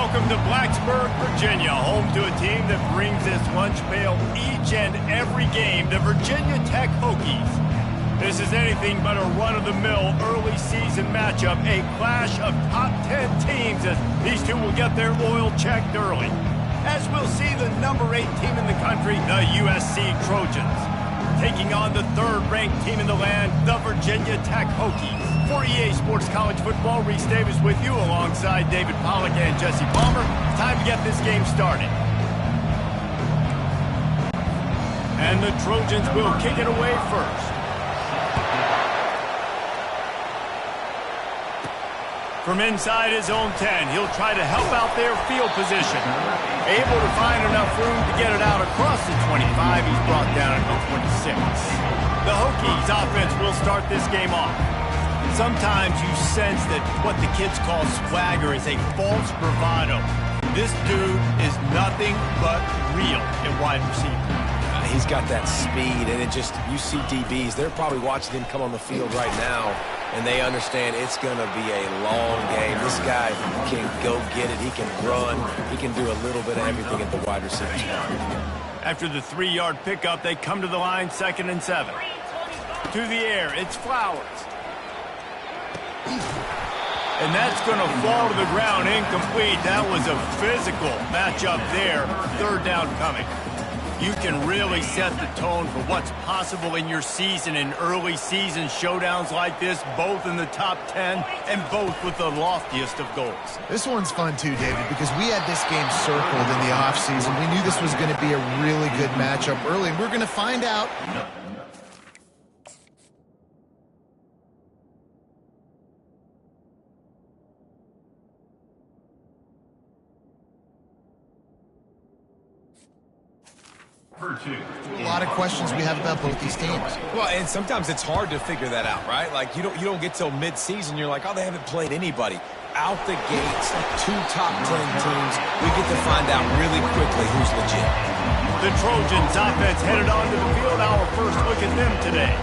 Welcome to Blacksburg, Virginia, home to a team that brings this lunch pail each and every game, the Virginia Tech Hokies. This is anything but a run-of-the-mill early season matchup, a clash of top 10 teams as these two will get their oil checked early. As we'll see the number 8 team in the country, the USC Trojans, taking on the third-ranked team in the land, the Virginia Tech Hokies. For EA Sports College Football, Reese Davis with you alongside David Pollack and Jesse Palmer. Time to get this game started. And the Trojans will kick it away first. From inside his own 10, he'll try to help out their field position. Able to find enough room to get it out across the 25. He's brought down at the 26. The Hokies offense will start this game off. Sometimes you sense that what the kids call swagger is a false bravado. This dude is nothing but real at wide receiver. He's got that speed, and you see DBs, they're probably watching him come on the field right now, and they understand it's going to be a long game. This guy can go get it. He can run. He can do a little bit of everything at the wide receiver spot. After the 3-yard pickup, they come to the line, 2nd and 7. To the air, it's Flowers. And that's going to fall to the ground incomplete. That was a physical matchup there. 3rd down coming. You can really set the tone for what's possible in your season in early season showdowns like this, both in the top 10 and both with the loftiest of goals. This one's fun too, David, because we had this game circled in the offseason. We knew this was going to be a really good matchup early, and we're going to find out. A lot of questions we have about both these teams. Well, and sometimes it's hard to figure that out, right? Like, you don't get till mid-season, you're like, oh, they haven't played anybody. Out the gates, 2 top 10 teams, we get to find out really quickly who's legit. The Trojans offense headed onto the field. Our first look at them today.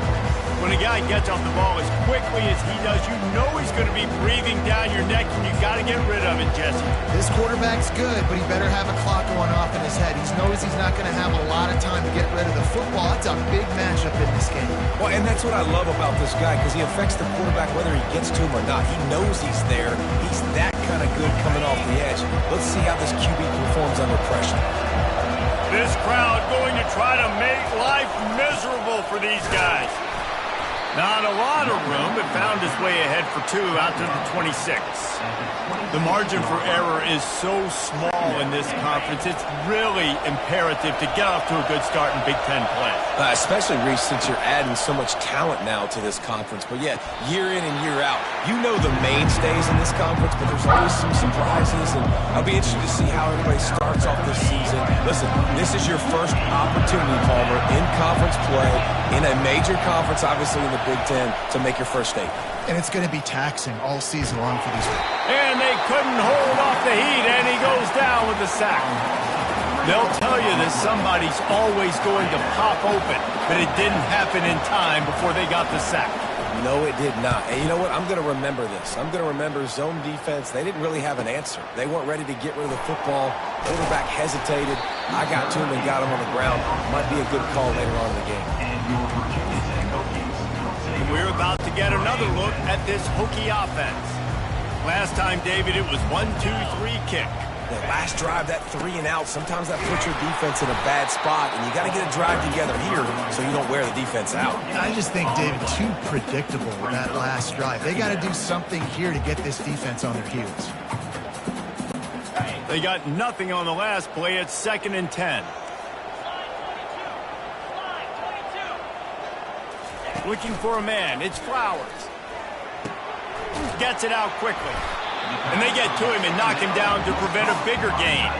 When a guy gets off the ball as quickly as he does, you know he's going to be breathing down your neck, and you got to get rid of it, Jesse. This quarterback's good, but he better have a clock going off in his head. He knows he's not going to have a lot of time to get rid of the football. It's a big matchup in this game. Well, and that's what I love about this guy, because he affects the quarterback whether he gets to him or not. He knows he's there. He's that kind of good coming off the edge. Let's see how this QB performs under pressure. This crowd going to try to make life miserable for these guys. Not a lot of room, but found his way ahead for 2 out to the 26. The margin for error is so small in this conference, it's really imperative to get off to a good start in Big Ten play. Especially, Reese, since you're adding so much talent now to this conference. But yeah, year in and year out, you know the mainstays in this conference, but there's always some surprises, and I'll be interested to see how everybody starts off this season. Listen, this is your first opportunity, Palmer, in conference play, in a major conference, obviously in the Big Ten, to make your first statement. And it's going to be taxing all season long for these guys. And they couldn't hold off the heat, and he goes down with the sack. They'll tell you that somebody's always going to pop open, but it didn't happen in time before they got the sack. No, it did not. And you know what? I'm going to remember this. I'm going to remember zone defense. They didn't really have an answer. They weren't ready to get rid of the football. Quarterback hesitated. I got to him and got him on the ground. Might be a good call later on in the game. We're about to get another look at this Hokie offense. Last time, David, it was 1-2-3 kick. The last drive, that 3 and out, sometimes that puts your defense in a bad spot, and you got to get a drive together here so you don't wear the defense out. I just think, David, too predictable with that last drive. They got to do something here to get this defense on their heels. They got nothing on the last play. It's 2nd and 10. Looking for a man. It's Flowers. Gets it out quickly. And they get to him and knock him down to prevent a bigger gain.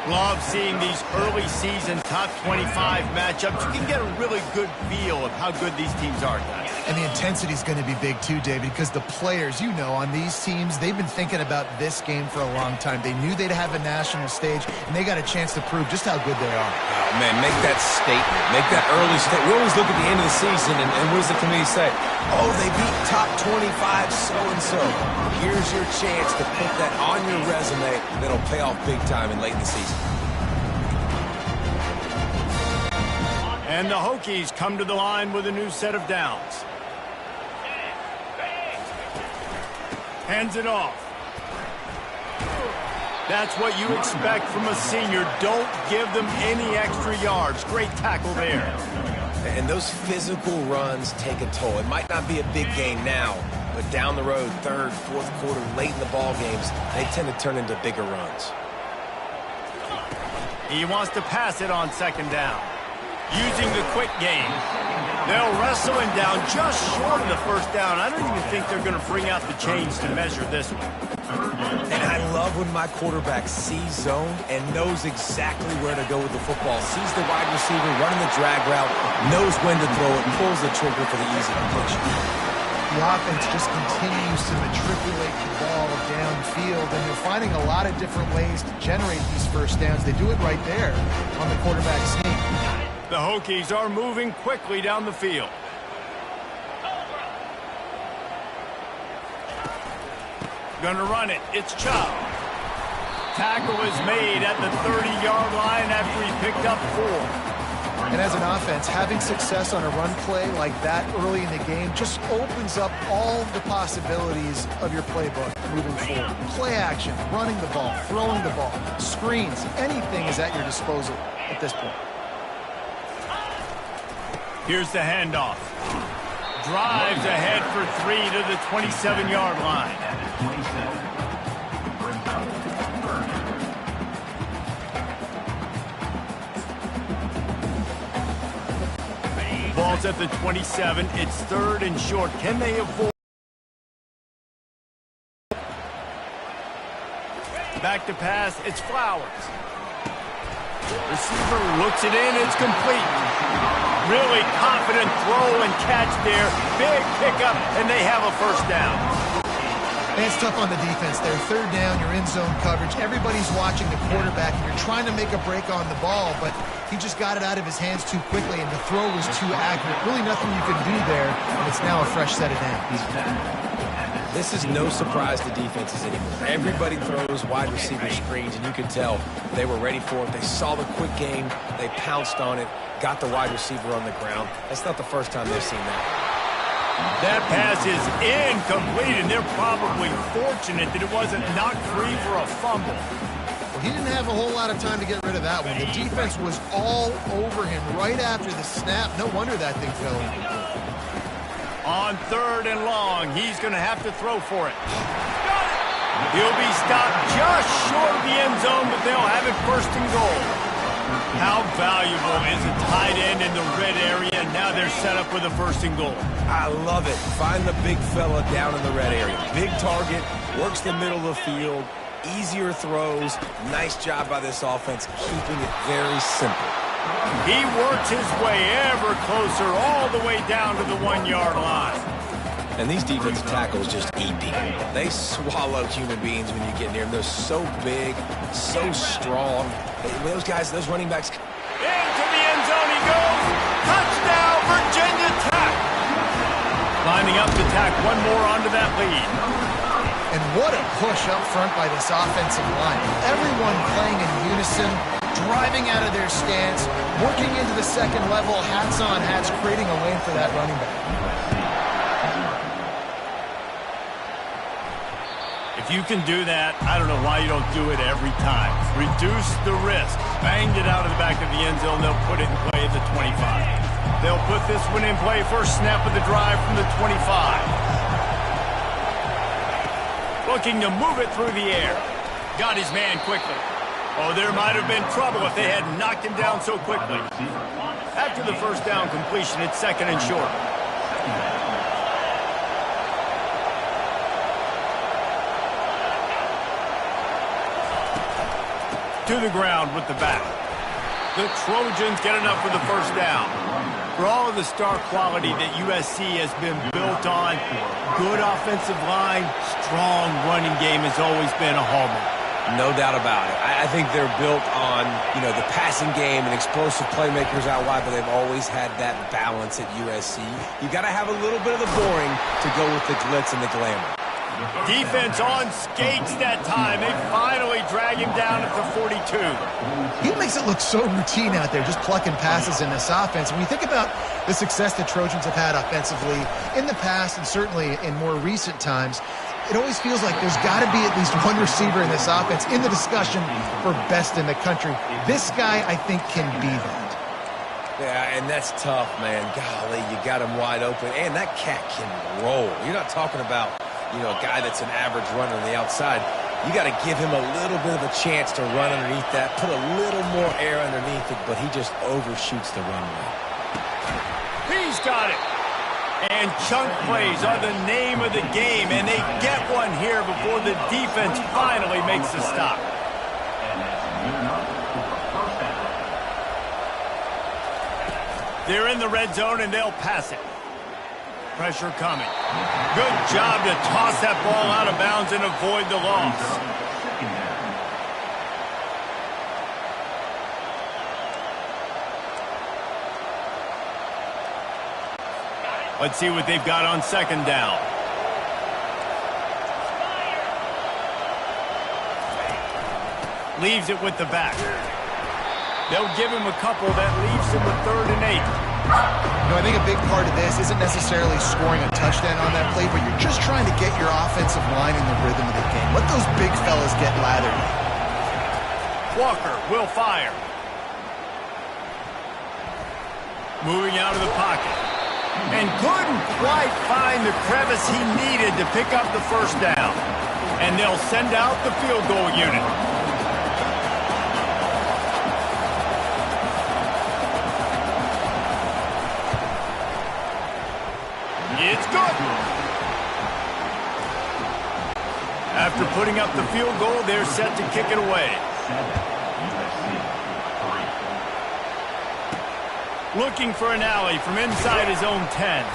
Love seeing these early season top 25 matchups. You can get a really good feel of how good these teams are, guys. And the intensity is going to be big too, David, because the players, you know, on these teams, they've been thinking about this game for a long time. They knew they'd have a national stage, and they got a chance to prove just how good they are. Oh, man, make that statement. Make that early statement. We always look at the end of the season, and what does the committee say? Oh, they beat top 25 so-and-so. Here's your chance to put that on your resume that'll pay off big time in late in the season. And the Hokies come to the line with a new set of downs. Hands it off. That's what you expect from a senior. Don't give them any extra yards. Great tackle there. And those physical runs take a toll. It might not be a big game now, but down the road, third, fourth quarter, late in the ball games, they tend to turn into bigger runs. He wants to pass it on second down. Using the quick game. They'll wrestle him down just short of the first down. I don't even think they're going to bring out the chains to measure this one. And I love when my quarterback sees zone and knows exactly where to go with the football. Sees the wide receiver running the drag route, knows when to throw it, pulls the trigger for the easy completion. The offense just continues to matriculate the ball downfield, and they're finding a lot of different ways to generate these first downs. They do it right there on the quarterback sneak. The Hokies are moving quickly down the field. Gonna run it. It's Chubb. Tackle is made at the 30-yard line after he picked up 4. And as an offense, having success on a run play like that early in the game just opens up all the possibilities of your playbook moving forward. Play action, running the ball, throwing the ball, screens, anything is at your disposal at this point. Here's the handoff. Drives ahead for 3 to the 27-yard line. Ball's at the 27. It's third and short. Can they avoid? Back to pass. It's Flowers. Receiver looks it in. It's complete. Really confident throw and catch there. Big pickup, and they have a first down. And it's tough on the defense there. Third down, you're in zone coverage. Everybody's watching the quarterback, and you're trying to make a break on the ball, but he just got it out of his hands too quickly, and the throw was too accurate. Really nothing you can do there, and it's now a fresh set of downs. This is no surprise to defenses anymore. Everybody throws wide receiver screens, and you can tell they were ready for it. They saw the quick game. They pounced on it, got the wide receiver on the ground. That's not the first time they've seen that. That pass is incomplete, and they're probably fortunate that it wasn't knocked free for a fumble. Well, he didn't have a whole lot of time to get rid of that one. The defense was all over him right after the snap. No wonder that thing fell incomplete. On third and long, he's going to have to throw for it. He'll be stopped just short of the end zone, but they'll have it first and goal. How valuable is a tight end in the red area? Now they're set up with a first and goal. I love it. Find the big fella down in the red area. Big target, works the middle of the field, easier throws. Nice job by this offense, keeping it very simple. He works his way ever closer all the way down to the 1-yard line. And these defensive tackles just eat people. They swallow human beings when you get near them. They're so big, so strong. Those guys, those running backs. Into the end zone he goes. Touchdown, Virginia Tech. Lining up to tack one more onto that lead. And what a push up front by this offensive line. Everyone playing in unison, driving out of their stance, working into the second level, hats on hats, creating a lane for that running back. If you can do that, I don't know why you don't do it every time. Reduce the risk. Banged it out of the back of the end zone. They'll put it in play at the 25. They'll put this one in play first snap of the drive from the 25. Looking to move it through the air. Got his man quickly. Oh, there might have been trouble if they had knocked him down so quickly. After the first down completion, it's second and short. To the ground with the back. The Trojans get enough for the first down. For all of the star quality that USC has been built on, good offensive line, strong running game has always been a hallmark. No doubt about it. I think they're built on, the passing game and explosive playmakers out wide, but they've always had that balance at USC. You got to have a little bit of the boring to go with the glitz and the glamour. Defense on skates that time. They finally drag him down at the 42. He makes it look so routine out there, just plucking passes in this offense. When you think about the success the Trojans have had offensively in the past and certainly in more recent times, it always feels like there's got to be at least one receiver in this offense in the discussion for best in the country. This guy, I think, can be that. Yeah, and that's tough, man. Golly, you got him wide open. And that cat can roll. You're not talking about, a guy that's an average runner on the outside. You got to give him a little bit of a chance to run underneath that, put a little more air underneath it, but he just overshoots the runway. He's got it. And chunk plays are the name of the game, and they get one here before the defense finally makes the stop. They're in the red zone, and they'll pass it. Pressure coming. Good job to toss that ball out of bounds and avoid the loss. Let's see what they've got on second down. Leaves it with the back. They'll give him a couple that leaves him with 3rd and 8. I think a big part of this isn't necessarily scoring a touchdown on that play, but you're just trying to get your offensive line in the rhythm of the game. Let those big fellas get lathered. Walker will fire. Moving out of the pocket. And couldn't quite find the crevice he needed to pick up the first down. And they'll send out the field goal unit. It's good. After putting up the field goal, they're set to kick it away. Looking for an alley from inside his own 10.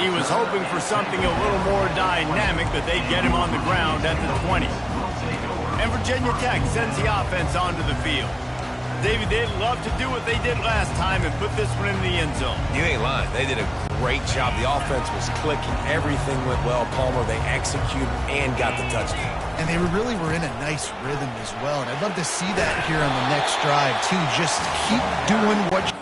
He was hoping for something a little more dynamic, but they get him on the ground at the 20. And Virginia Tech sends the offense onto the field. David, they'd love to do what they did last time and put this one in the end zone. You ain't lying. They did a great job. The offense was clicking. Everything went well. Palmer, they executed and got the touchdown. And they really were in a nice rhythm as well. And I'd love to see that here on the next drive, too. Just keep doing what you...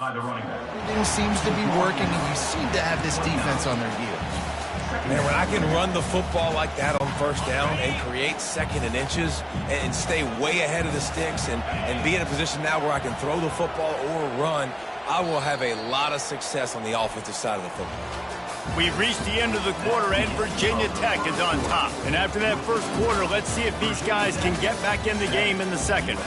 Everything seems to be working, and you seem to have this defense on their heels. Man, when I can run the football like that on first down and create 2nd and inches and stay way ahead of the sticks and be in a position now where I can throw the football or run, I will have a lot of success on the offensive side of the football. We've reached the end of the quarter, and Virginia Tech is on top. And after that first quarter, let's see if these guys can get back in the game in the second.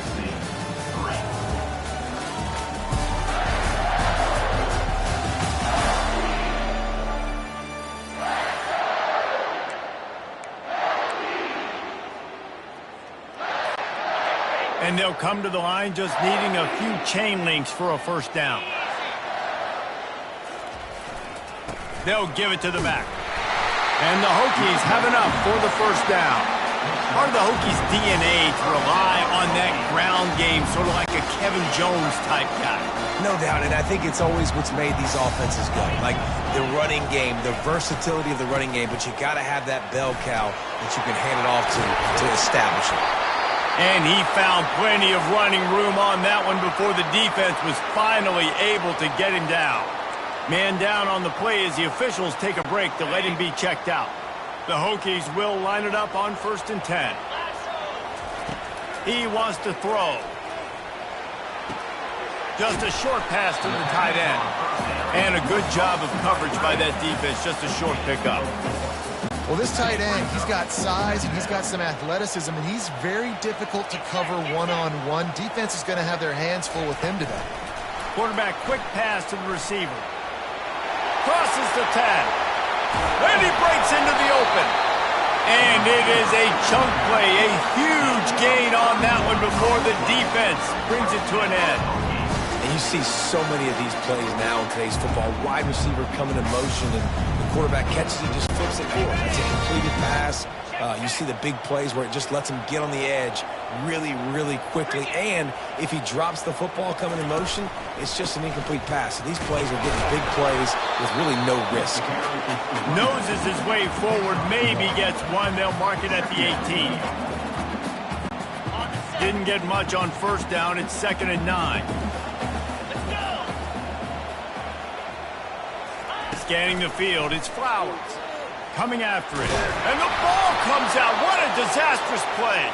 And they'll come to the line just needing a few chain links for a first down. They'll give it to the back. And the Hokies have enough for the first down. Part of the Hokies' DNA to rely on that ground game, sort of like a Kevin Jones type guy. No doubt, and I think it's always what's made these offenses go. Like the running game, the versatility of the running game, but you got to have that bell cow that you can hand it off to establish it. And he found plenty of running room on that one before the defense was finally able to get him down. Man down on the play as the officials take a break to let him be checked out. The Hokies will line it up on 1st and 10. He wants to throw. Just a short pass to the tight end. And a good job of coverage by that defense. Just a short pickup. Well, this tight end, he's got size and he's got some athleticism, and he's very difficult to cover one-on-one. Defense is going to have their hands full with him today. Quarterback, quick pass to the receiver. Crosses the tag. And he breaks into the open. And it is a chunk play, a huge gain on that one before the defense brings it to an end. And you see so many of these plays now in today's football. Wide receiver coming in motion, and the quarterback catches it, just flips it forward. That's a completed pass. You see the big plays where it just lets him get on the edge really, really quickly. And if he drops the football coming in motion, it's just an incomplete pass. So these plays are getting big plays with really no risk. Noses his way forward, maybe gets one. They'll mark it at the 18. Didn't get much on first down. It's 2nd and 9. Scanning the field, it's Flowers. Coming after it. And the ball comes out. What a disastrous play.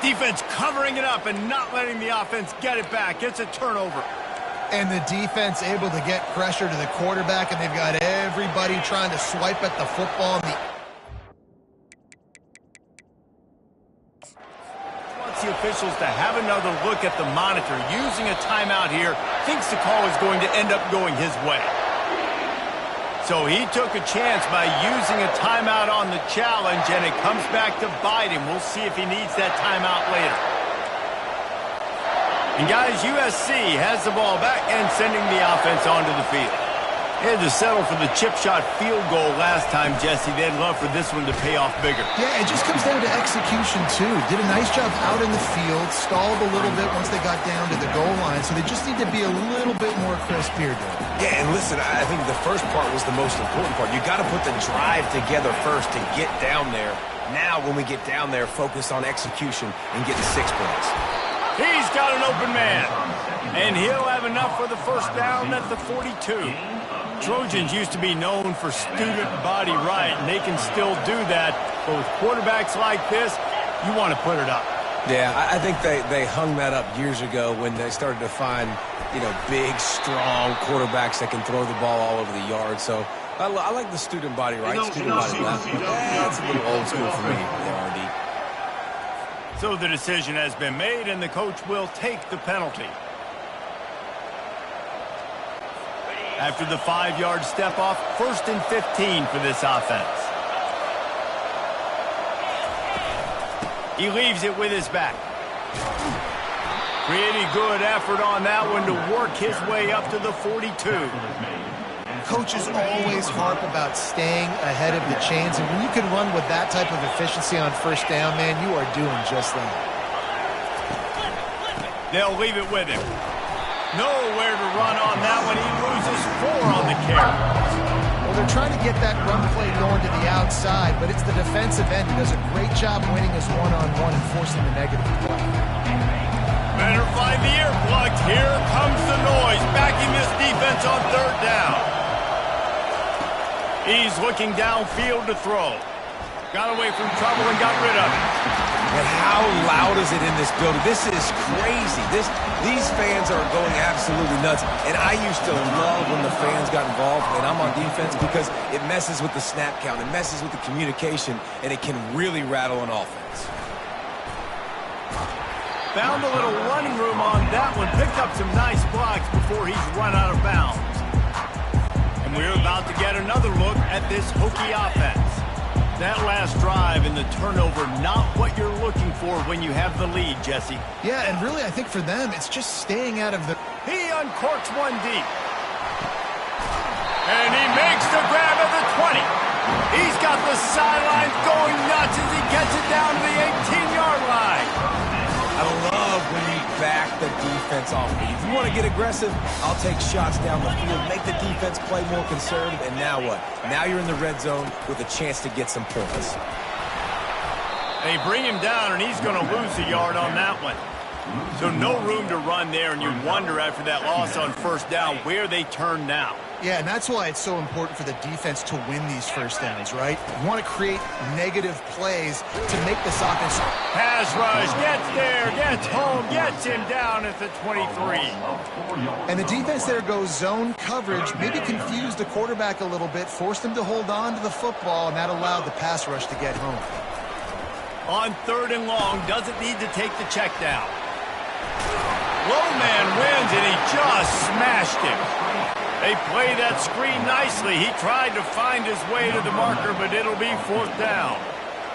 Defense covering it up and not letting the offense get it back. It's a turnover. And the defense able to get pressure to the quarterback, and they've got everybody trying to swipe at the football. Wants the officials to have another look at the monitor. Using a timeout here, thinks the call is going to end up going his way. So he took a chance by using a timeout on the challenge, and it comes back to bite him. We'll see if he needs that timeout later. And guys, USC has the ball back and sending the offense onto the field. They had to settle for the chip shot field goal last time, Jesse. They'd love for this one to pay off bigger. Yeah, it just comes down to execution, too. Did a nice job out in the field, stalled a little bit once they got down to the goal line, so they just need to be a little bit more crisp here, Dave. Yeah, and listen, I think the first part was the most important part. You got to put the drive together first to get down there. Now, when we get down there, focus on execution and getting 6 points. He's got an open man, and he'll have enough for the first down at the 42. Trojans used to be known for student body right, and they can still do that. But with quarterbacks like this, you want to put it up. Yeah, I think they hung that up years ago when they started to find, big, strong quarterbacks that can throw the ball all over the yard. So I like the student body right, student body left. That's a little old school for me, RD. So the decision has been made, and the coach will take the penalty. After the 5-yard step off, 1st and 15 for this offense. He leaves it with his back. Pretty good effort on that one to work his way up to the 42. Coaches always harp about staying ahead of the chains, and when you can run with that type of efficiency on first down, man, you are doing just that. They'll leave it with him. Nowhere to run on that one. He loses 4 on the carry. Well, they're trying to get that run play going to the outside, but it's the defensive end who does a great job winning his one-on-one and forcing the negative play. Better find the earplugs. Here comes the noise, backing this defense on 3rd down. He's looking downfield to throw. Got away from trouble and got rid of it. And how loud is it in this building? This is crazy. These fans are going absolutely nuts. And I used to love when the fans got involved when I'm on defense because it messes with the snap count. It messes with the communication, and it can really rattle an offense. Found a little running room on that one. Picked up some nice blocks before he's run out of bounds. And we're about to get another look at this Hokie offense. That last drive and the turnover, not what you're looking for when you have the lead, Jesse. Yeah, and really, I think for them, it's just staying out of the... He uncorks one deep. And he makes the grab at the 20. He's got the sidelines going nuts as he gets it down to the 18-yard line. I love when you back the defense off me. If you want to get aggressive, I'll take shots down the field, make the defense play more conservative, and now what? Now you're in the red zone with a chance to get some points. They bring him down, and he's going to lose a yard on that one. So no room to run there, and you wonder after that loss on first down where they turn now. Yeah, and that's why it's so important for the defense to win these first downs, right? You want to create negative plays to make this offense. Pass rush, gets there, gets home, gets him down at the 23. And the defense there goes zone coverage, maybe confused the quarterback a little bit, forced him to hold on to the football, and that allowed the pass rush to get home. On 3rd and long, doesn't need to take the check down. Low man wins, and he just smashed him. They play that screen nicely. He tried to find his way to the marker, but it'll be 4th down.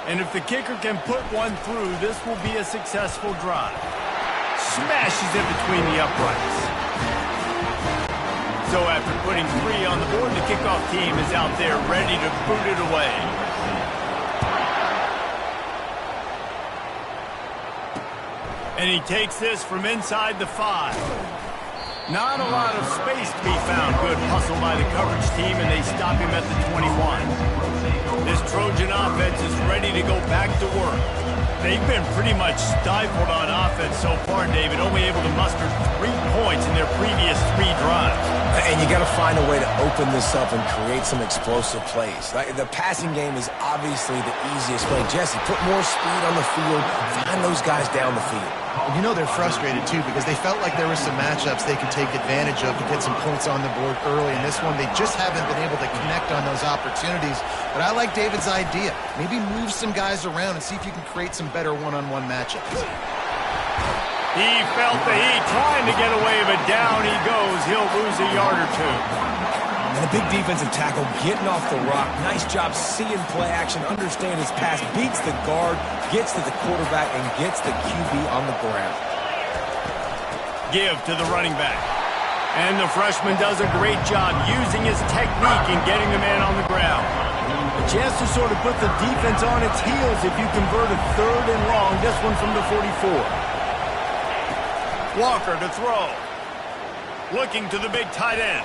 And if the kicker can put one through, this will be a successful drive. Smashes it between the uprights. So after putting 3 on the board, the kickoff team is out there ready to boot it away. And he takes this from inside the 5. Not a lot of space to be found. Good hustle by the coverage team, and they stop him at the 21. This Trojan offense is ready to go back to work. They've been pretty much stifled on offense so far, David, only able to muster 3 points in their previous 3 drives. And you got to find a way to open this up and create some explosive plays. The passing game is obviously the easiest way. Jesse, put more speed on the field, find those guys down the field. And you know they're frustrated, too, because they felt like there were some matchups they could take advantage of to get some points on the board early. In this one, they just haven't been able to connect on those opportunities. But I like David's idea. Maybe move some guys around and see if you can create some better one-on-one matchups. He felt the heat, trying to get away, but down he goes. He'll lose a yard or 2. And a big defensive tackle getting off the rock. Nice job seeing play action, understand his pass, beats the guard, gets to the quarterback, and gets the QB on the ground. Give to the running back. And the freshman does a great job using his technique and getting the man on the ground. A chance to sort of put the defense on its heels if you convert a 3rd and long. This one from the 44. Walker to throw. Looking to the big tight end.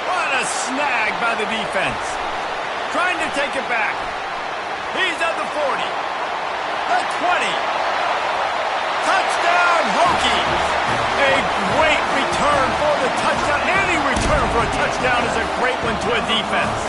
What a snag by the defense. Trying to take it back. He's at the 40. The 20. Touchdown, Hokies. A great return for the touchdown. Any return for a touchdown is a great one to a defense.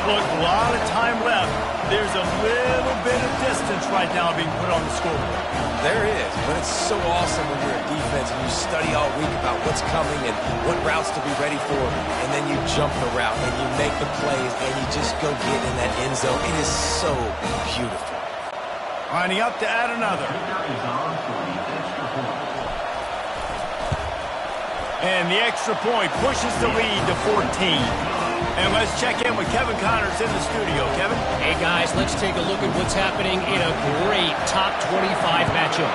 Look, a lot of time left. There's a little bit of distance right now being put on the scoreboard. There is, but it's so awesome when you're a defense and you study all week about what's coming and what routes to be ready for, and then you jump the route and you make the plays and you just go get in that end zone. It is so beautiful. Lining up to add another. And the extra point pushes the lead to 14. And let's check in with Kevin Connors in the studio. Kevin? Hey, guys, let's take a look at what's happening in a great top 25 matchup.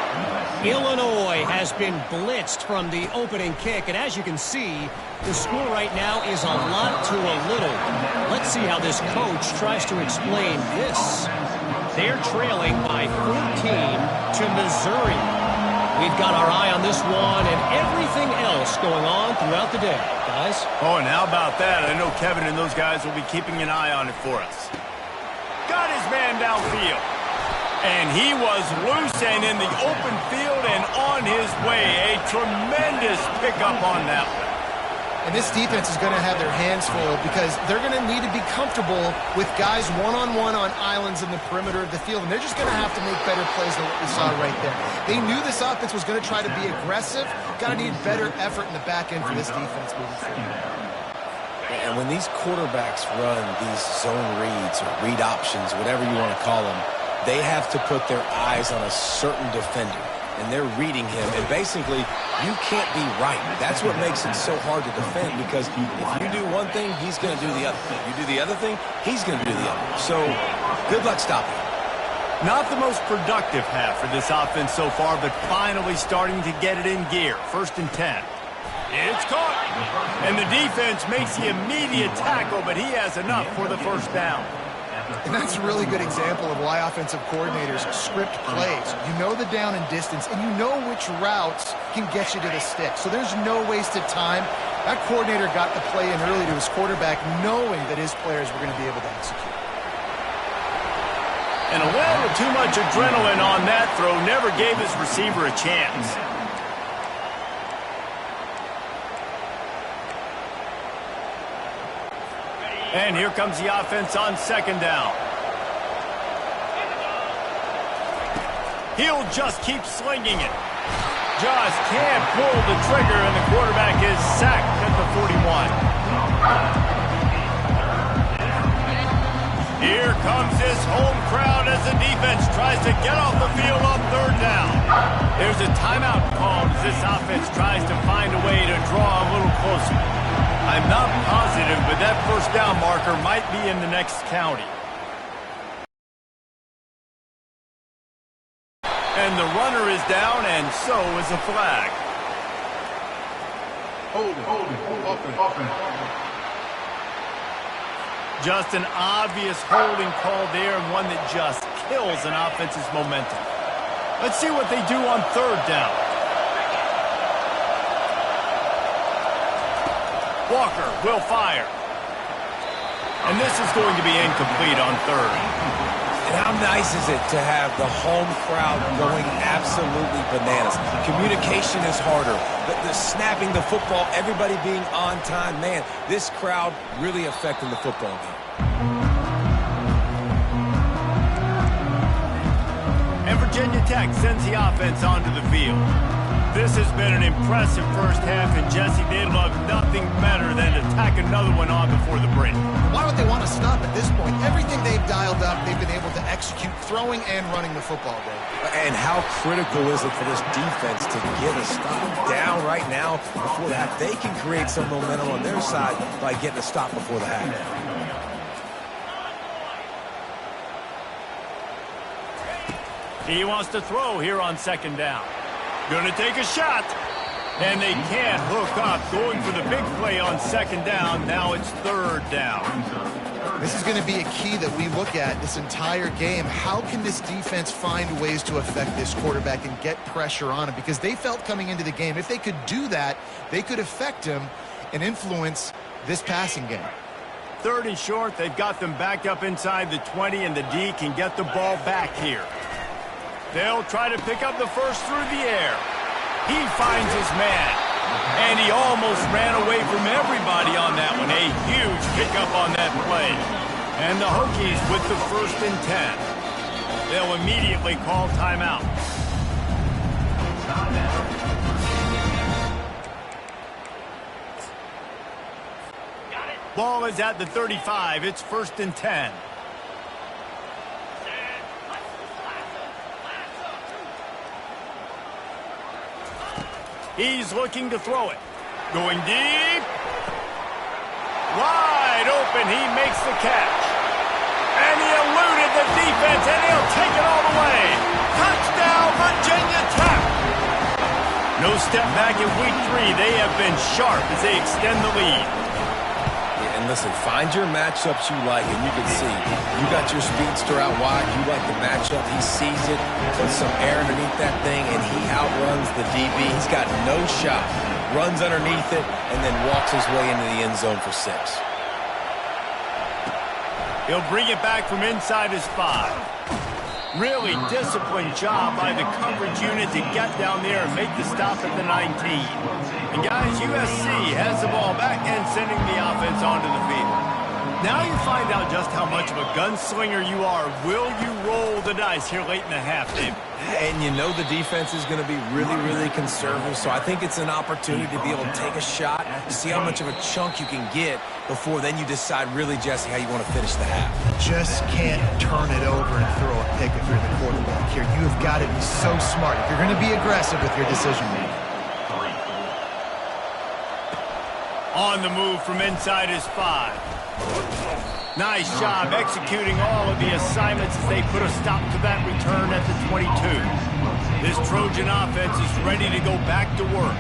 Illinois has been blitzed from the opening kick, and as you can see, the score right now is a lot to a little. Let's see how this coach tries to explain this. They're trailing by 14 to Missouri. We've got our eye on this one and everything else going on throughout the day, guys. Oh, and how about that? I know Kevin and those guys will be keeping an eye on it for us. Got his man downfield. And he was loose and in the open field and on his way. A tremendous pickup on that one. And this defense is going to have their hands full because they're going to need to be comfortable with guys one-on-one on islands in the perimeter of the field. And they're just going to have to make better plays than what we saw right there. They knew this offense was going to try to be aggressive. Got to need better effort in the back end for this defense moving forward. And when these quarterbacks run these zone reads or read options, whatever you want to call them, they have to put their eyes on a certain defender. And they're reading him, and basically, you can't be right. That's what makes it so hard to defend, because if you do one thing, he's going to do the other. You do the other thing, he's going to do the other. So, good luck stopping him. Not the most productive half for this offense so far, but finally starting to get it in gear. 1st and 10. It's caught. And the defense makes the immediate tackle, but he has enough for the 1st down. And that's a really good example of why offensive coordinators script plays. You know the down and distance, and you know which routes can get you to the stick. So there's no wasted time. That coordinator got the play in early to his quarterback, knowing that his players were going to be able to execute. And a little too much adrenaline on that throw never gave his receiver a chance. And here comes the offense on second down. He'll just keep slinging it. Just can't pull the trigger, and the quarterback is sacked at the 41. Here comes his home crowd as the defense tries to get off the field on third down. There's a timeout called as this offense tries to find a way to draw a little closer. I'm not positive, but that first down marker might be in the next county. And the runner is down, and so is a flag. Open. Just an obvious holding call there, and one that just kills an offense's momentum. Let's see what they do on third down. Walker will fire. And this is going to be incomplete on third. And how nice is it to have the home crowd going absolutely bananas? Communication is harder. The snapping the football, everybody being on time. Man, this crowd really affecting the football game. And Virginia Tech sends the offense onto the field. This has been an impressive first half, and Jesse, they'd love nothing better than to tack another one on before the break. Why would they want to stop at this point? Everything they've dialed up, they've been able to execute throwing and running the football game. And how critical is it for this defense to get a stop down right now before the half? They can create some momentum on their side by getting a stop before the half. He wants to throw here on second down. Going to take a shot. And they can't hook up. Going for the big play on second down. Now it's third down. This is going to be a key that we look at this entire game. How can this defense find ways to affect this quarterback and get pressure on him? Because they felt coming into the game, if they could do that, they could affect him and influence this passing game. Third and short. They've got them backed up inside the 20, and the D can get the ball back here. They'll try to pick up the first through the air. He finds his man. And he almost ran away from everybody on that one. A huge pickup on that play. And the Hokies with the 1st and 10. They'll immediately call timeout. Ball is at the 35. It's 1st and 10. He's looking to throw it. Going deep. Wide open. He makes the catch. And he eluded the defense, and he'll take it all the way. Touchdown, Virginia Tech. No step back in week 3. They have been sharp as they extend the lead. And listen, find your matchups you like, and you can see you got your speedster out wide. You like the matchup. He sees it, puts some air underneath that thing, and he outruns the DB. He's got no shot. Runs underneath it, and then walks his way into the end zone for 6. He'll bring it back from inside his 5. Really disciplined job by the coverage unit to get down there and make the stop at the 19. And guys, USC has the ball back and sending the offense onto the field. Now you find out just how much of a gunslinger you are. Will you roll the dice here late in the half, Dave? And you know the defense is going to be really, really conservative, so I think it's an opportunity to be able to take a shot, see how much of a chunk you can get before then you decide really, Jesse, how you want to finish the half. Just can't turn it over and throw a pick if you're the quarterback here. You have got to be so smart if you're going to be aggressive with your decision making. On the move from inside his 5. Nice job executing all of the assignments as they put a stop to that return at the 22. This Trojan offense is ready to go back to work.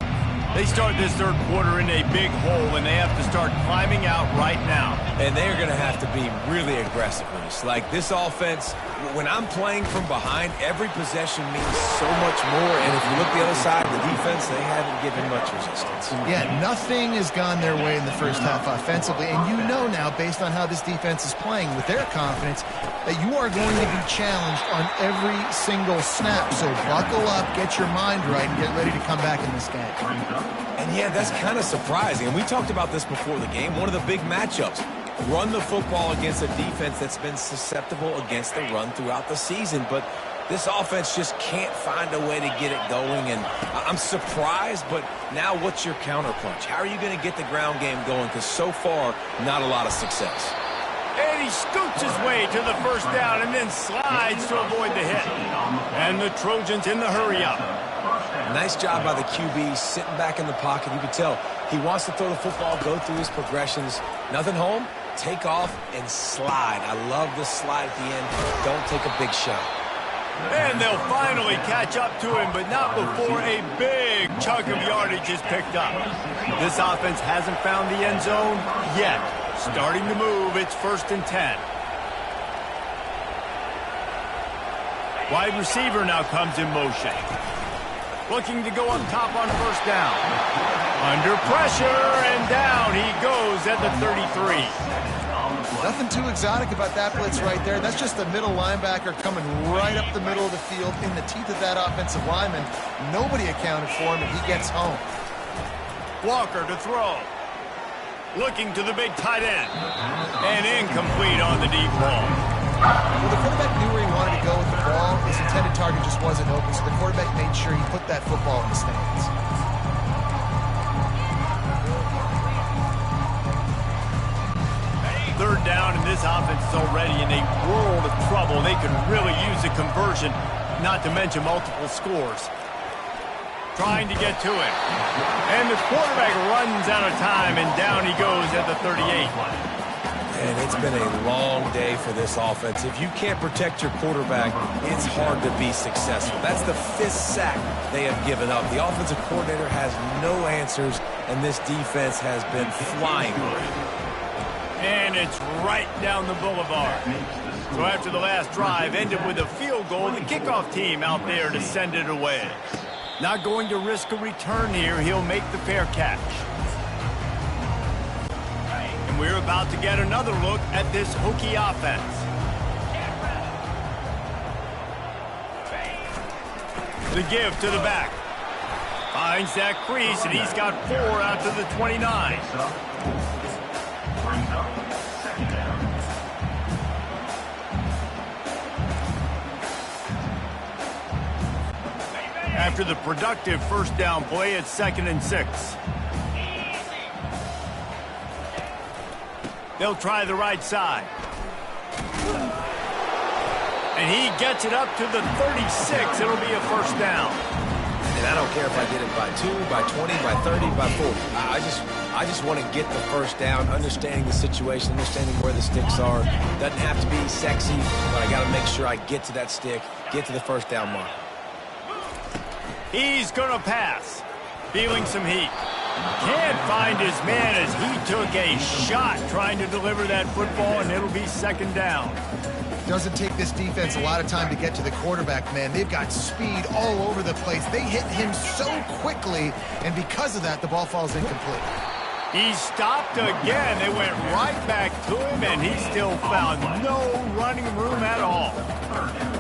They start this third quarter in a big hole, and they have to start climbing out right now. And they're going to have to be really aggressive with us. Like this offense, when I'm playing from behind, every possession means so much more. And if you look the other side, the defense, they haven't given much resistance. Yeah, nothing has gone their way in the first half offensively. And you know now, based on how this defense is playing with their confidence, that you are going to be challenged on every single snap. So buckle up, get your mind right, and get ready to come back in this game. And yeah, that's kind of surprising. And we talked about this before the game. One of the big matchups, run the football against a defense that's been susceptible against the run throughout the season. But this offense just can't find a way to get it going, and I'm surprised, but now what's your counterpunch? How are you going to get the ground game going? Because so far, not a lot of success. And he scoots his way to the first down and then slides to avoid the hit. And the Trojans in the hurry up. Nice job by the QB, sitting back in the pocket. You can tell he wants to throw the football, go through his progressions. Nothing home, take off, and slide. I love the slide at the end. Don't take a big shot. And they'll finally catch up to him, but not before a big chunk of yardage is picked up. This offense hasn't found the end zone yet. Starting to move, it's 1st and 10. Wide receiver now comes in motion. Looking to go up top on 1st down. Under pressure, and down he goes at the 33. Nothing too exotic about that blitz right there. That's just a middle linebacker coming right up the middle of the field in the teeth of that offensive lineman. Nobody accounted for him, and he gets home. Walker to throw. Looking to the big tight end. And incomplete on the deep ball. Well, the quarterback knew where he wanted to go with the ball. His intended target just wasn't open, so the quarterback made sure he put that football in the stands. 3rd down, and this offense is already in a world of trouble. They could really use a conversion, not to mention multiple scores. Trying to get to him. And the quarterback runs out of time, and down he goes at the 38. And it's been a long day for this offense. If you can't protect your quarterback, it's hard to be successful. That's the 5th sack they have given up. The offensive coordinator has no answers, and this defense has been flying around. And it's right down the boulevard. So after the last drive ended with a field goal, the kickoff team out there to send it away. Not going to risk a return here. He'll make the fair catch. And we're about to get another look at this Hokie offense. The give to the back. Finds that crease, and he's got 4 out to the 29. After the productive 1st down play, it's 2nd and 6. They'll try the right side. And he gets it up to the 36. It'll be a 1st down. And I don't care if I get it by 2, by 20, by 30, by 40. I just want to get the 1st down, understanding the situation, understanding where the sticks are. Doesn't have to be sexy, but I got to make sure I get to that stick, get to the 1st down mark. He's going to pass. Feeling some heat. Can't find his man as he took a shot trying to deliver that football, and it'll be 2nd down. Doesn't take this defense a lot of time to get to the quarterback, man. They've got speed all over the place. They hit him so quickly, and because of that, the ball falls incomplete. He stopped again. They went right back to him, and he still found no running room at all.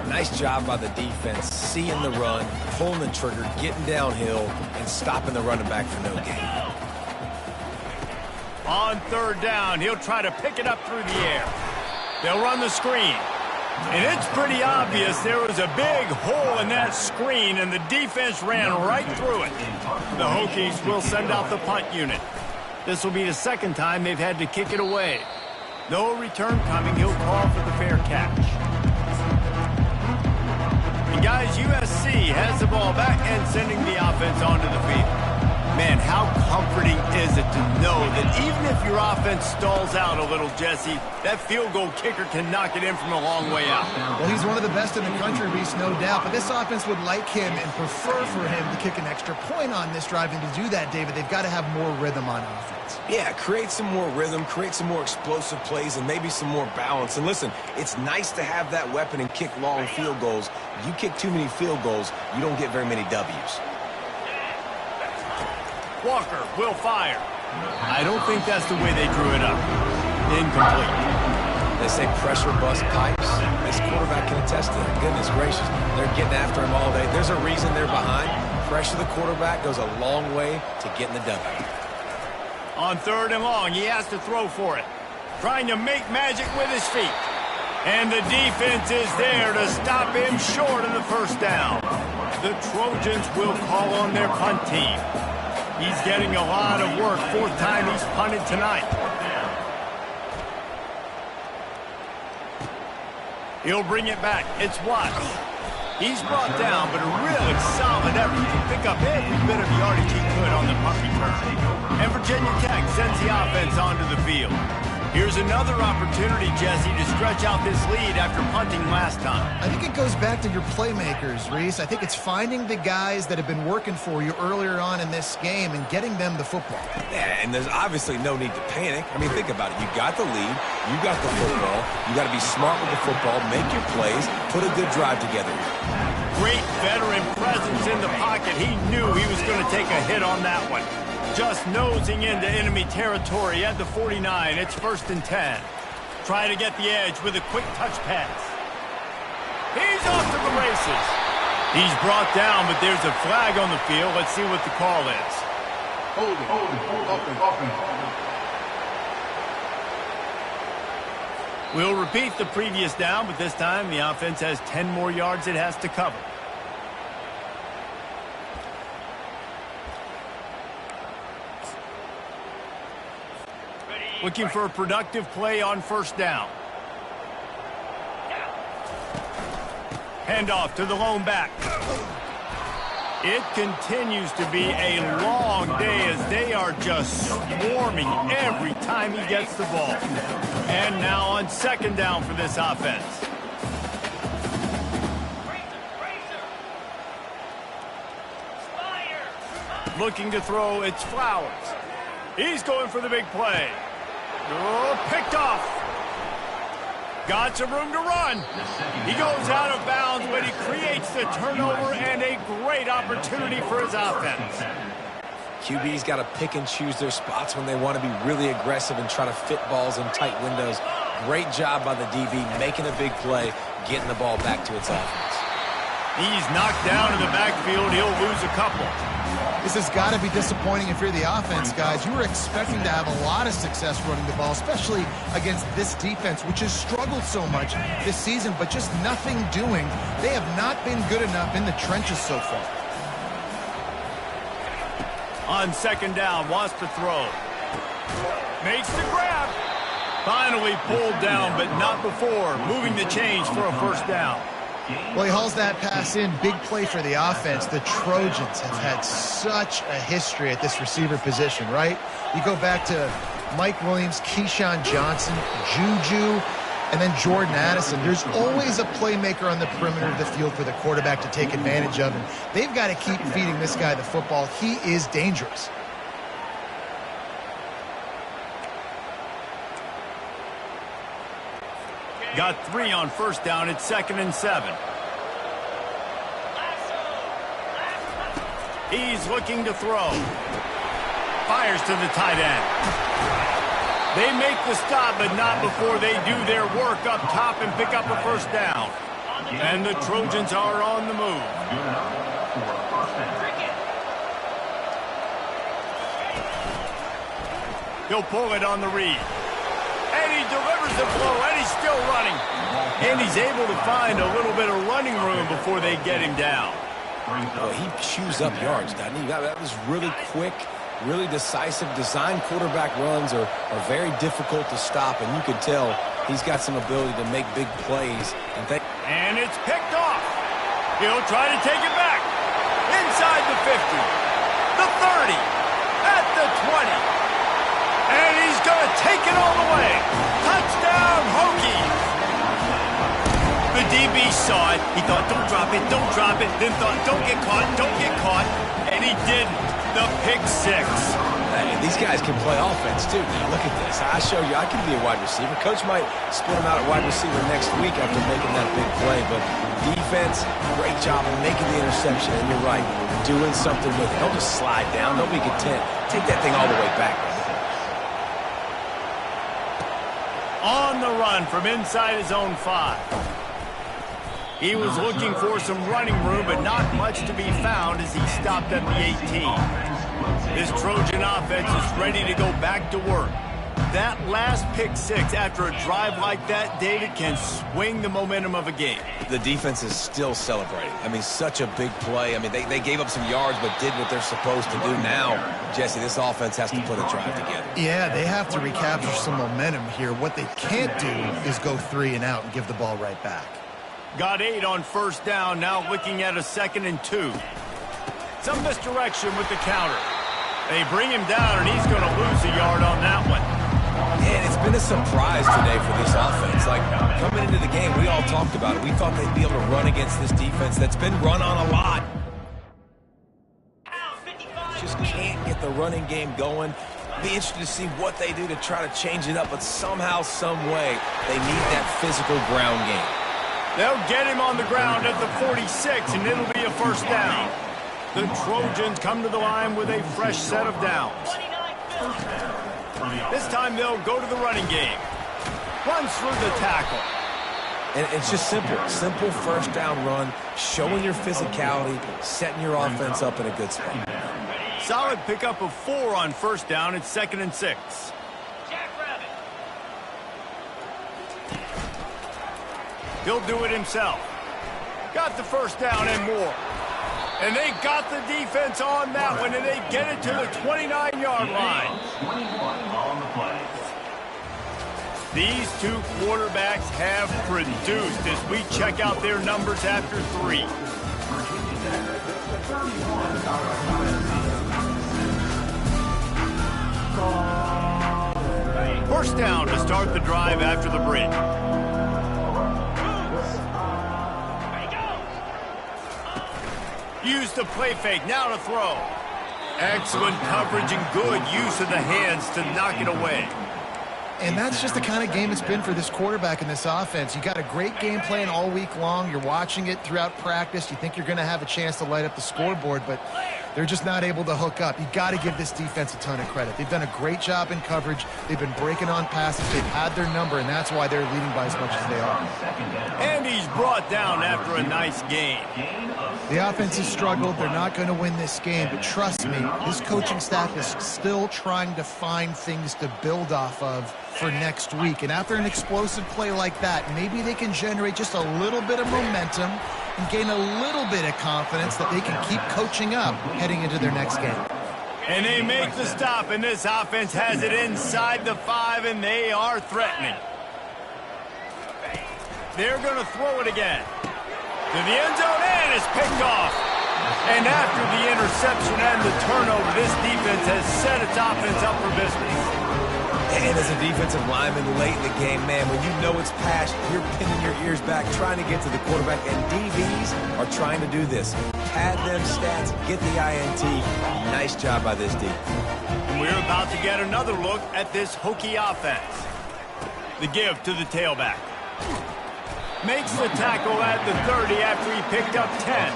Nice job by the defense, seeing the run, pulling the trigger, getting downhill, and stopping the running back for no gain. On 3rd down, he'll try to pick it up through the air. They'll run the screen. And it's pretty obvious there was a big hole in that screen, and the defense ran right through it. The Hokies will send out the punt unit. This will be the 2nd time they've had to kick it away. No return coming. He'll call for the fair catch. And guys, USC has the ball back and sending the offense onto the field. Man, how comforting is it to know that even if your offense stalls out a little, Jesse, that field goal kicker can knock it in from a long way out. Well, he's one of the best in the country, Reese, no doubt. But this offense would like him and prefer for him to kick an extra point on this drive. And to do that, David, they've got to have more rhythm on offense. Yeah, create some more rhythm, create some more explosive plays, and maybe some more balance. And listen, it's nice to have that weapon and kick long field goals. You kick too many field goals, you don't get very many W's. Walker will fire. I don't think that's the way they drew it up. Incomplete. They say pressure bust pipes. This quarterback can attest to that. Goodness gracious. They're getting after him all day. There's a reason they're behind. Pressure the quarterback goes a long way to getting the W. On 3rd and long, he has to throw for it. trying to make magic with his feet. And the defense is there to stop him short of the first down. The Trojans will call on their punt team. He's getting a lot of work. Fourth time he's punted tonight. He'll bring it back. It's Watts. He's brought down, but a really solid effort to pick up every bit of yardage he could on the punt return. And Virginia Tech sends the offense onto the field. Here's another opportunity, Jesse, to stretch out this lead after punting last time. I think it goes back to your playmakers, Reese. I think it's finding the guys that have been working for you earlier on in this game and getting them the football. Yeah, and there's obviously no need to panic. I mean, think about it. You got the lead. You got the football. You got to be smart with the football, make your plays, put a good drive together. Great veteran presence in the pocket. He knew he was going to take a hit on that one. Just nosing into enemy territory at the 49. It's 1st and 10. Try to get the edge with a quick touch pass. He's off to the races. He's brought down, but there's a flag on the field. Let's see what the call is. We'll repeat the previous down, but this time the offense has 10 more yards it has to cover. Looking for a productive play on first down. Handoff to the lone back. It continues to be a long day as they are just swarming every time he gets the ball. And now on second down for this offense. Looking to throw, it's Flowers. He's going for the big play. Oh, picked off. Got some room to run. He goes out of bounds, but he creates the turnover and a great opportunity for his offense. QB's got to pick and choose their spots when they want to be really aggressive and try to fit balls in tight windows. Great job by the DB, making a big play, getting the ball back to its offense. He's knocked down in the backfield. He'll lose a couple. This has got to be disappointing if you're the offense, guys. You were expecting to have a lot of success running the ball, especially against this defense, which has struggled so much this season, but just nothing doing. They have not been good enough in the trenches so far. On second down, wants to throw. Makes the grab. Finally pulled down, but not before. Moving the chains for a first down. Well, he hauls that pass in. Big play for the offense. The Trojans have had such a history at this receiver position, right? You go back to Mike Williams, Keyshawn Johnson, Juju, and then Jordan Addison. There's always a playmaker on the perimeter of the field for the quarterback to take advantage of, and they've got to keep feeding this guy the football. He is dangerous. Got 3 on first down. It's 2nd and 7. He's looking to throw. Fires to the tight end. They make the stop, but not before they do their work up top and pick up a first down. And the Trojans are on the move. He'll pull it on the read. And he delivers the blow, and he's still running. And he's able to find a little bit of running room before they get him down. Well, he chews up yards, doesn't he? That was really quick, really decisive. Design quarterback runs are very difficult to stop, and you can tell he's got some ability to make big plays. And it's picked off. He'll try to take it back. Inside the 50, the 30, at the 20. And he's going to take it all the way. Touchdown, Hokies. The DB saw it. He thought, don't drop it, don't drop it. Then thought, don't get caught, don't get caught. And he didn't. The pick 6. Hey, these guys can play offense, too. Now, look at this. I show you I can be a wide receiver. Coach might split him out at wide receiver next week after making that big play. But defense, great job of making the interception. And you're right, doing something with it. Don't just slide down. Don't be content. Take that thing all the way back. On the run from inside his own 5. He was looking for some running room, but not much to be found as he stopped at the 18. This Trojan offense is ready to go back to work. That last pick six after a drive like that, David, can swing the momentum of a game. The defense is still celebrating. I mean, such a big play. I mean, they gave up some yards but did what they're supposed to do. Now, Jesse, this offense has to put a drive together. Yeah, they have to recapture some momentum here. What they can't do is go 3 and out and give the ball right back. Got 8 on first down, now looking at a 2nd and 2. Some misdirection with the counter. They bring him down, and he's going to lose a yard on that one. And it's been a surprise today for this offense. Like, coming into the game, we all talked about it. We thought they'd be able to run against this defense that's been run on a lot. Just can't get the running game going. Be interested to see what they do to try to change it up, but somehow, some way, they need that physical ground game. They'll get him on the ground at the 46, and it'll be a first down. The Trojans come to the line with a fresh set of downs. This time they'll go to the running game. Runs through the tackle. And it's just simple. Simple first down run, showing your physicality, setting your offense up in a good spot. Solid pickup of 4 on first down. It's 2nd and 6. He'll do it himself. Got the first down and more. And they got the defense on that one, and they get it to the 29-yard line. These two quarterbacks have produced as we check out their numbers after 3. First down to start the drive after the break. Use the play fake, now to throw. Excellent coverage and good use of the hands to knock it away. And that's just the kind of game it's been for this quarterback in this offense. You got a great game plan all week long. You're watching it throughout practice. You think you're going to have a chance to light up the scoreboard, but they're just not able to hook up. You got to give this defense a ton of credit. They've done a great job in coverage. They've been breaking on passes. They've had their number, and that's why they're leading by as much as they are. And he's brought down after a nice game. The offense has struggled. They're not going to win this game, but trust me, this coaching staff is still trying to find things to build off of for next week. And after an explosive play like that, maybe they can generate just a little bit of momentum and gain a little bit of confidence that they can keep coaching up heading into their next game. And they make the stop, and this offense has it inside the 5, and they are threatening. They're going to throw it again. To the end zone, and it's picked off. And after the interception and the turnover, this defense has set its offense up for business. And as a defensive lineman late in the game, man, when you know it's passed, you're pinning your ears back, trying to get to the quarterback, and DBs are trying to do this. Pad them stats, get the INT. Nice job by this D. And we're about to get another look at this Hokie offense. The give to the tailback. Makes the tackle at the 30 after he picked up 10.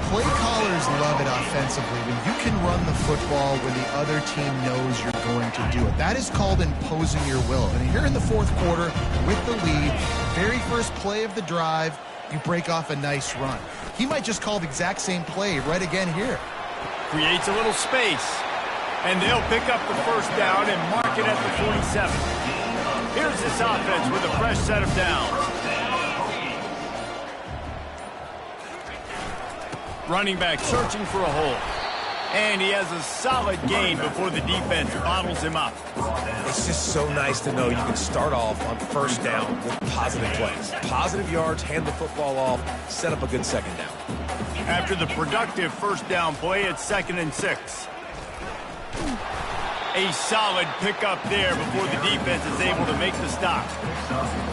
Play callers love it offensively when you can run the football when the other team knows you're going to do it. That is called imposing your will. And here in the fourth quarter with the lead, very first play of the drive, you break off a nice run. He might just call the exact same play right again here. Creates a little space. And they'll pick up the first down and mark it at the 47. Here's this offense with a fresh set of downs. Running back searching for a hole. And he has a solid gain before the defense bottles him up. It's just so nice to know you can start off on first down with positive plays. Positive yards, hand the football off, set up a good second down. After the productive first down play, it's 2nd and 6. A solid pickup there before the defense is able to make the stop.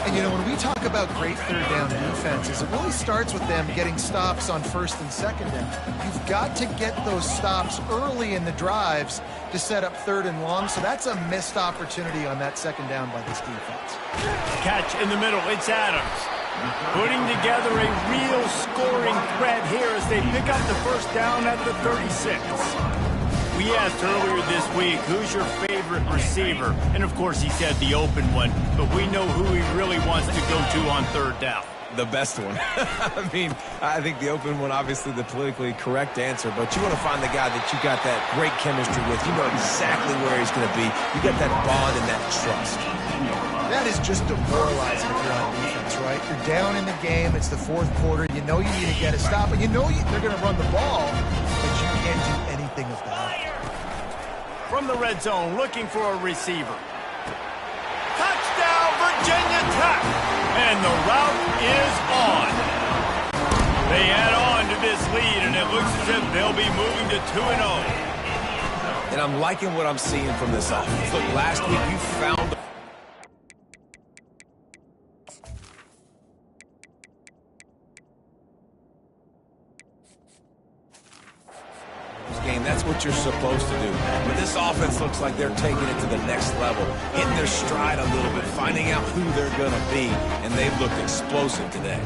And, you know, when we talk about great third down defenses, it really starts with them getting stops on first and second down. You've got to get those stops early in the drives to set up third and long, so that's a missed opportunity on that second down by this defense. Catch in the middle, it's Adams. Putting together a real scoring threat here as they pick up the first down at the 36. We asked earlier this week, who's your favorite receiver? And of course he said the open one, but we know who he really wants to go to on third down. The best one. I mean, I think the open one, obviously the politically correct answer, but you want to find the guy that you got that great chemistry with. You know exactly where he's going to be. You got that bond and that trust. That is just demoralizing if you're on defense, right? You're down in the game. It's the fourth quarter. You know you need to get a stop, and you know they're going to run the ball, but you can't do anything about it. From the red zone, looking for a receiver. Touchdown, Virginia Tech! And the route is on. They add on to this lead, and it looks as if they'll be moving to 2-0. And I'm liking what I'm seeing from this offense. Look, last week you found game. That's what you're supposed to do. But this offense looks like they're taking it to the next level, hitting their stride a little bit, finding out who they're going to be, and they've looked explosive today.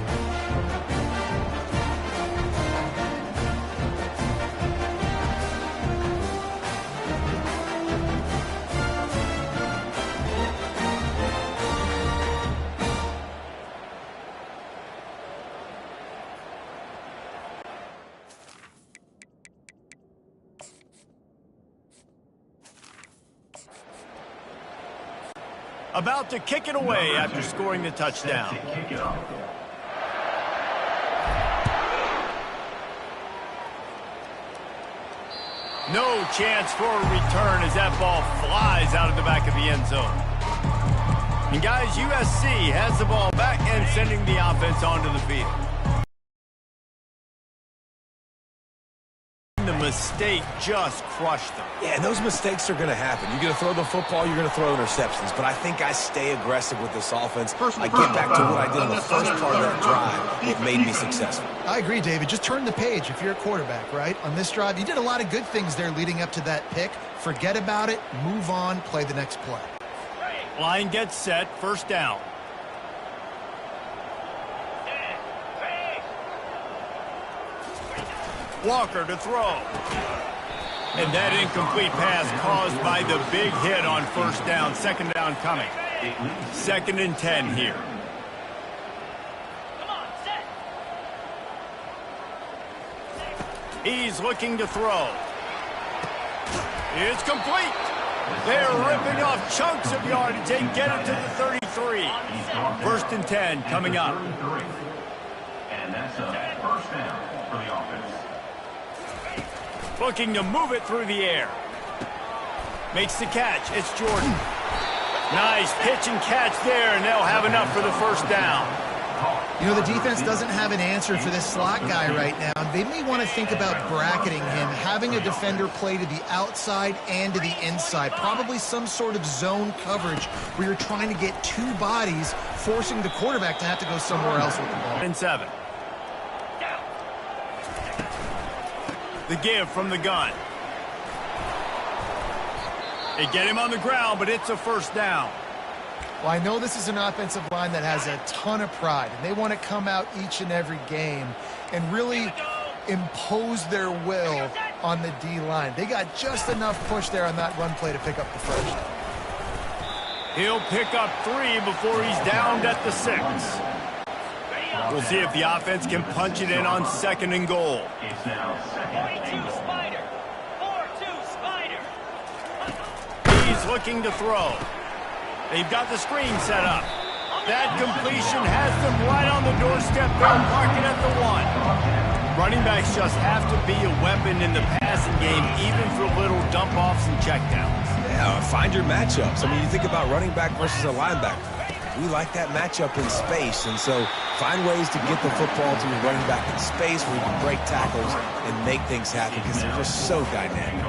About to kick it away after scoring the touchdown. No chance for a return as that ball flies out of the back of the end zone. And guys, USC has the ball back and sending the offense onto the field. The mistake just crushed them. Yeah, and those mistakes are going to happen. You're going to throw the football, you're going to throw interceptions. But I think I stay aggressive with this offense. I get back to what I did on the first part of that drive. It made me successful. I agree, David. Just turn the page if you're a quarterback, right? On this drive, you did a lot of good things there leading up to that pick. Forget about it, move on, play the next play. Line gets set, first down. Walker to throw. And that incomplete pass caused by the big hit on first down. Second down coming. 2nd and 10 here. He's looking to throw. It's complete. They're ripping off chunks of yardage and get it to the 33. 1st and 10 coming up. And that's a first down for the offense. Looking to move it through the air. Makes the catch. It's Jordan. Nice pitch and catch there, and they'll have enough for the first down. You know, the defense doesn't have an answer for this slot guy right now. They may want to think about bracketing him, having a defender play to the outside and to the inside. Probably some sort of zone coverage where you're trying to get two bodies, forcing the quarterback to have to go somewhere else with the ball. 3rd and 7. The give from the gun. They get him on the ground, but it's a first down. Well, I know this is an offensive line that has a ton of pride, and they want to come out each and every game and really impose their will on the D-line. They got just enough push there on that run play to pick up the first. He'll pick up 3 before he's downed at the 6. We'll see if the offense can punch it in on 2nd and goal. It's now 2nd. Spider. 4-2 Spider. He's looking to throw. They've got the screen set up. That completion has them right on the doorstep. They're parking at the 1. Running backs just have to be a weapon in the passing game, even for little dump-offs and checkdowns. Yeah, find your matchups. I mean, you think about running back versus a linebacker. We like that matchup in space, and so find ways to get the football to your running back in space where you can break tackles and make things happen because they're just so dynamic.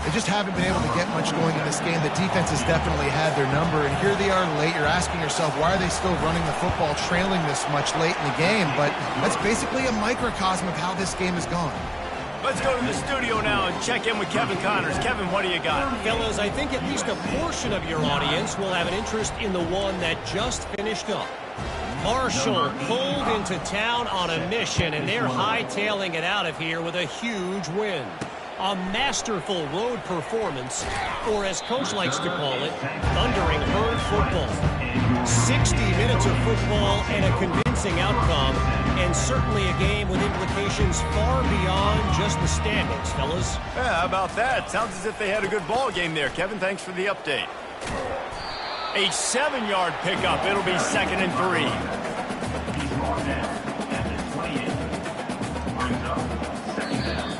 They just haven't been able to get much going in this game. The defense has definitely had their number, and here they are late. You're asking yourself, why are they still running the football trailing this much late in the game? But that's basically a microcosm of how this game has gone. Let's go to the studio now and check in with Kevin Connors. Kevin, what do you got? Fellas, I think at least a portion of your audience will have an interest in the one that just finished up. Marshall pulled into town on a mission, and they're hightailing it out of here with a huge win. A masterful road performance, or as Coach likes to call it, thundering herd football. 60 minutes of football and a convincing outcome, and certainly a game with implications far beyond just the standings, fellas. Yeah, how about that? Sounds as if they had a good ball game there. Kevin, thanks for the update. A 7-yard pickup. It'll be 2nd and 3. He's brought down at the 28. Brings up 2nd down.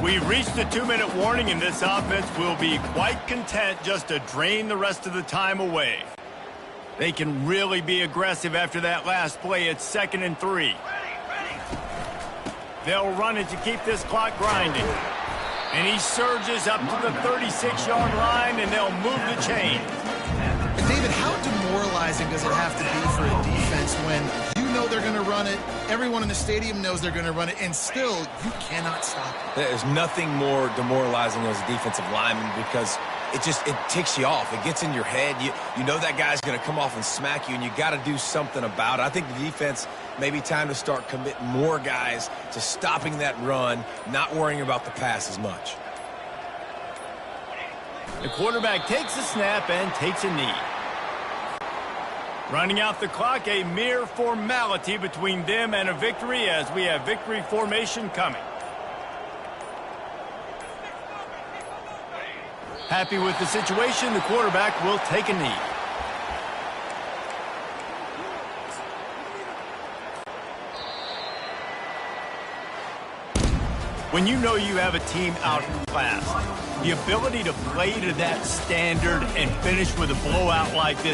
We've reached the 2-minute warning, and this offense will be quite content just to drain the rest of the time away. They can really be aggressive after that last play. It's 2nd and 3. They'll run it to keep this clock grinding. And he surges up to the 36-yard line, and they'll move the chain. And David, how demoralizing does it have to be for a defense when you know they're going to run it, everyone in the stadium knows they're going to run it, and still you cannot stop it? There's nothing more demoralizing as a defensive lineman because it ticks you off. It gets in your head. You know that guy's going to come off and smack you, and you got to do something about it. I think the defense may be time to start committing more guys to stopping that run, not worrying about the pass as much. The quarterback takes a snap and takes a knee. Running out the clock, a mere formality between them and a victory as we have victory formation coming. Happy with the situation, the quarterback will take a knee. When you know you have a team outclassed, the ability to play to that standard and finish with a blowout like this